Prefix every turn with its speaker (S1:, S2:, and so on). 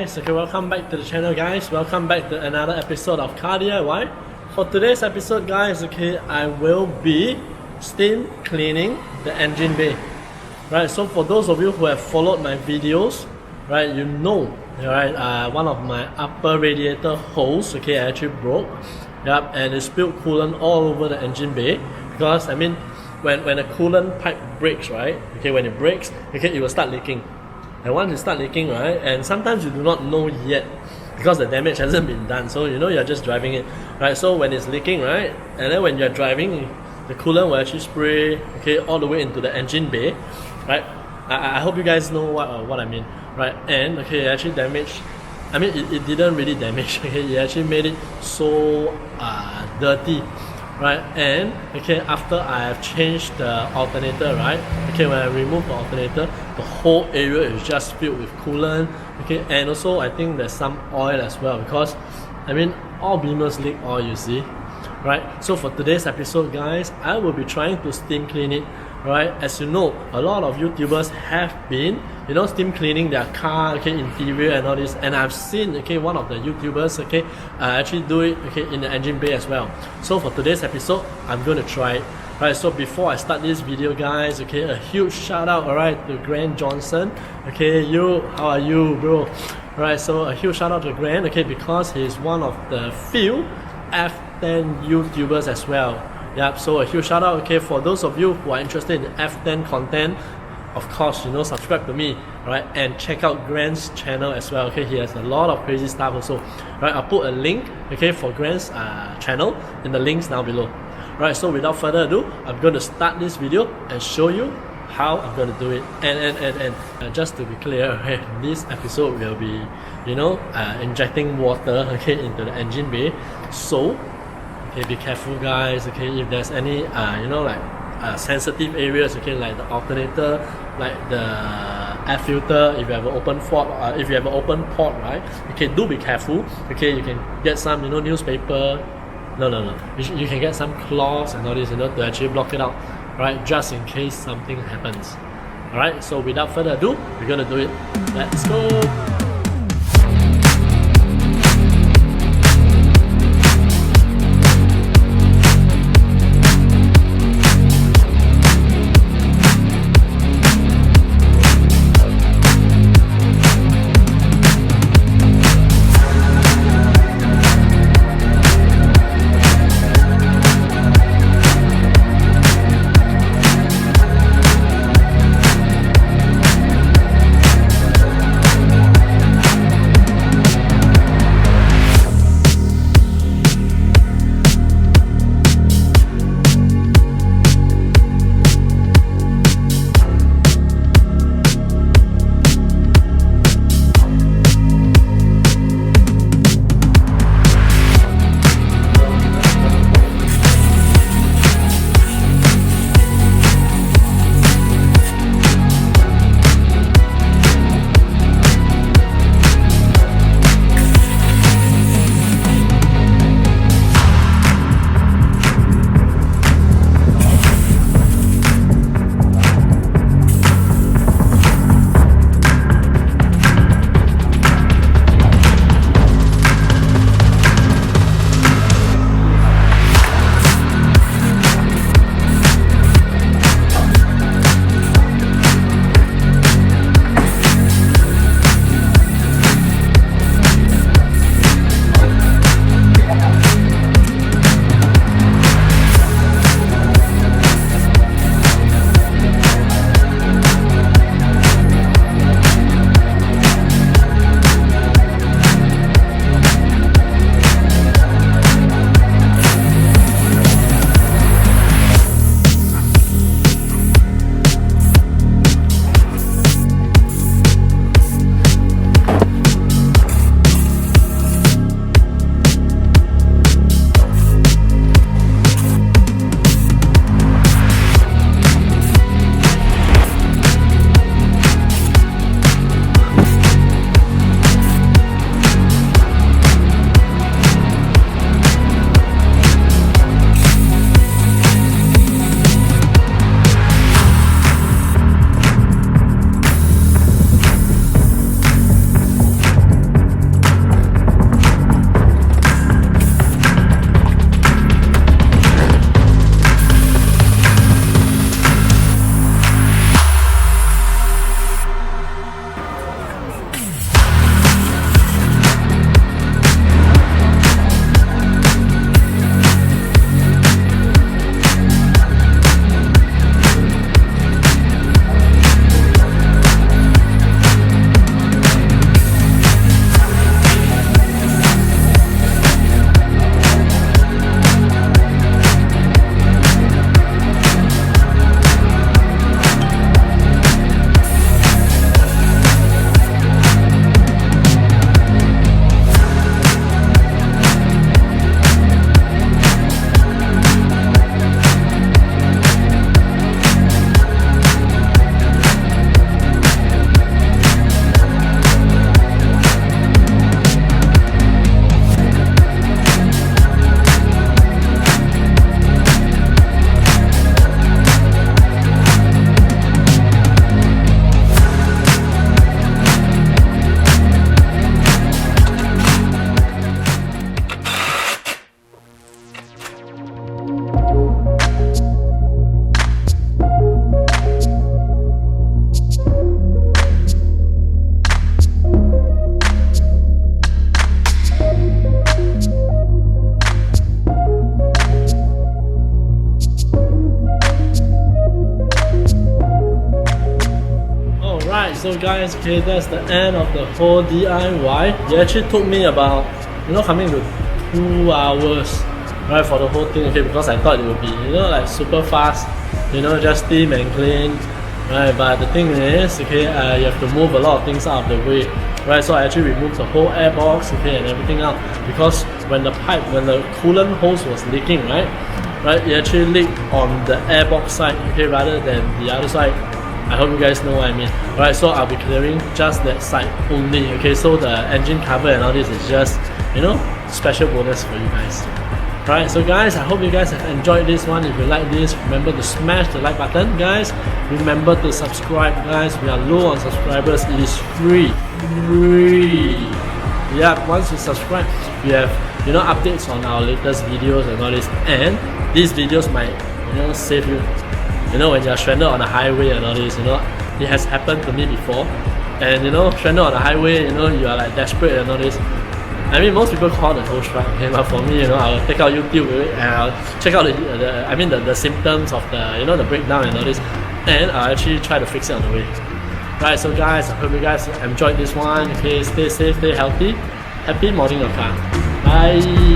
S1: guys, okay, welcome back to the channel guys. Welcome back to another episode of Car DIY. For today's episode guys, okay, I will be steam cleaning the engine bay. Right, so for those of you who have followed my videos, right, you know, right, one of my upper radiator hose, okay, actually broke. Yep, and it spilled coolant all over the engine bay because I mean when a coolant pipe breaks, right, okay, when it breaks, okay, it will start leaking. And once it starts leaking, right, and sometimes you do not know yet because the damage hasn't been done, so you know you're just driving it, right? So when it's leaking, right, and then when you're driving, the coolant will actually spray, okay, all the way into the engine bay, right? I hope you guys know what I mean, right? And okay, it actually damaged. I mean, it didn't really damage. Okay, it actually made it so dirty, right? And okay, after I have changed the alternator, right? Okay, when I remove the alternator, the whole area is just filled with coolant. Okay, and also I think there's some oil as well because I mean all beamers leak oil, you see, right? So for today's episode, guys, I will be trying to steam clean it. Right, as you know, a lot of YouTubers have been, you know, steam cleaning their car, okay, interior and all this, and I've seen, okay, one of the YouTubers, okay, actually do it, okay, in the engine bay as well. So for today's episode, I'm going to try it. Right, so before I start this video, guys, okay, a huge shout out, alright, to Grant Johnson. Okay, how are you, bro? Right, so a huge shout out to Grant, okay, because he's one of the few F10 YouTubers as well. Yep, so a huge shout out, okay, for those of you who are interested in F10 content, of course, you know, subscribe to me, right, and check out Grant's channel as well, okay, he has a lot of crazy stuff also, right, I'll put a link, okay, for Grant's channel in the links down below. Right, so without further ado, I'm going to start this video and show you how I'm going to do it, and just to be clear, okay, this episode will be, you know, injecting water, okay, into the engine bay, so okay, be careful guys, okay, if there's any you know, like sensitive areas, okay, like the alternator, like the air filter, if you have an open port, if you have an open port, right, okay, do be careful, okay, you can get some, you know, newspaper, no, you can get some cloths and all this, you know, to actually block it out, right, just in case something happens. Alright, so without further ado, we're gonna do it. Let's go! so guys, okay, that's the end of the whole DIY. It actually took me about, coming to 2 hours, right, for the whole thing, okay, because I thought it would be, like super fast, just steam and clean, right, but the thing is, okay, you have to move a lot of things out of the way, right, so I actually removed the whole air box, okay, and everything out, because when the coolant hose was leaking, right, it actually leaked on the air box side, okay, rather than the other side. I hope you guys know what I mean. Alright, so I'll be clearing just that side only, okay, so the engine cover and all this is just, special bonus for you guys. Alright, so guys, I hope you guys have enjoyed this one. If you like this, remember to smash the like button, guys. Remember to subscribe, guys. We are low on subscribers. It is free. Yeah, once you subscribe, we have, updates on our latest videos and all this. And these videos might, save you. When you're stranded on the highway and all this, it has happened to me before. And stranded on the highway, you are like desperate and all this. I mean, most people call the tow truck, okay, but for me, I'll take out YouTube and I'll check out the symptoms of the, the breakdown and all this, and I'll actually try to fix it on the way. Right, so guys, I hope you guys enjoyed this one. Okay, stay safe, stay healthy. Happy modding your car. Bye.